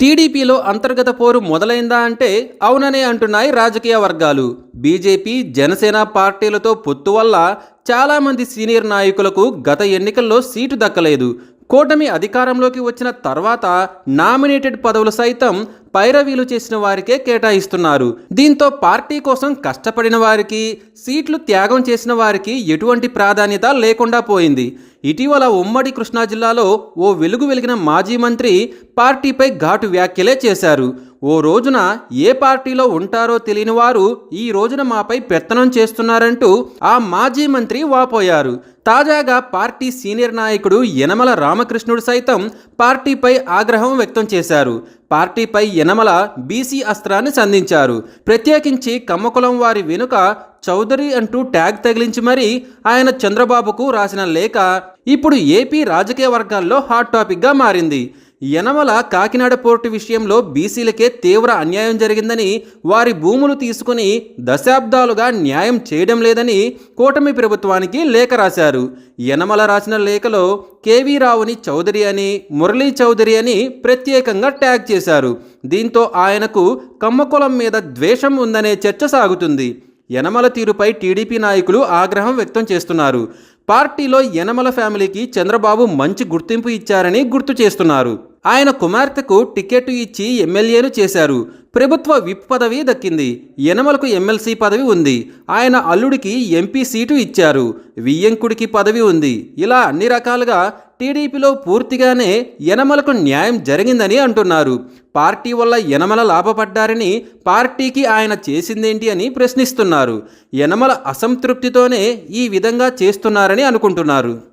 టీడీపీలో అంతర్గత పోరు మొదలైందా అంటే అవుననే అంటున్నాయి రాజకీయ వర్గాలు. బీజేపీ, జనసేన పార్టీలతో పొత్తు వల్ల చాలామంది సీనియర్ నాయకులకు గత ఎన్నికల్లో సీటు దక్కలేదు. కూటమి అధికారంలోకి వచ్చిన తర్వాత నామినేటెడ్ పదవులు సైతం పైరవీలు చేసిన వారికే కేటాయిస్తున్నారు. దీంతో పార్టీ కోసం కష్టపడిన వారికి, సీట్లు త్యాగం చేసిన వారికి ఎటువంటి ప్రాధాన్యత లేకుండా పోయింది. ఇటీవల ఉమ్మడి కృష్ణా జిల్లాలో ఓ వెలుగు వెలిగిన మాజీ మంత్రి పార్టీపై ఘాటు వ్యాఖ్యలే చేశారు. ఓ రోజున ఏ పార్టీలో ఉంటారో తెలియని వారు ఈ రోజున మాపై పెత్తనం చేస్తున్నారంటూ ఆ మాజీ మంత్రి వాపోయారు. తాజాగా పార్టీ సీనియర్ నాయకుడు యనమల రామకృష్ణుడు సైతం పార్టీపై ఆగ్రహం వ్యక్తం చేశారు. పార్టీపై యనమల బీసీ అస్త్రాన్ని సంధించారు. ప్రత్యేకించి కమ్మకులం వారి వెనుక చౌదరి అంటూ ట్యాగ్ తగిలించి మరీ ఆయన చంద్రబాబుకు రాసిన లేఖ ఇప్పుడు ఏపీ రాజకీయ వర్గాల్లో హాట్ టాపిక్గా మారింది. యనమల కాకినాడ పోర్టు విషయంలో బీసీలకే తీవ్ర అన్యాయం జరిగిందని, వారి భూములు తీసుకుని దశాబ్దాలుగా న్యాయం చేయడం లేదని కూటమి ప్రభుత్వానికి లేఖ రాశారు. యనమల రాసిన లేఖలో కేవీ రావుని చౌదరి అని, మురళీ చౌదరి అని ప్రత్యేకంగా ట్యాగ్ చేశారు. దీంతో ఆయనకు కమ్మకులం మీద ద్వేషం ఉందనే చర్చ సాగుతుంది. యనమల తీరుపై టీడీపీ నాయకులు ఆగ్రహం వ్యక్తం చేస్తున్నారు. పార్టీలో యనమల ఫ్యామిలీకి చంద్రబాబు మంచి గుర్తింపు ఇచ్చారని గుర్తు చేస్తున్నారు. ఆయన కుమార్తెకు టికెట్ ఇచ్చి ఎమ్మెల్యేను చేశారు. ప్రభుత్వ విప్ పదవి దక్కింది. యనమలకు ఎమ్మెల్సీ పదవి ఉంది. ఆయన అల్లుడికి ఎంపీ సీటు ఇచ్చారు. వియ్యంకుడికి పదవి ఉంది. ఇలా అన్ని రకాలుగా టీడీపీలో పూర్తిగానే యనమలకు న్యాయం జరిగిందని అంటున్నారు. పార్టీ వల్ల యనమల లాభపడ్డారని, పార్టీకి ఆయన చేసిందేంటి అని ప్రశ్నిస్తున్నారు. యనమల అసంతృప్తితోనే ఈ విధంగా చేస్తున్నారని అనుకుంటున్నారు.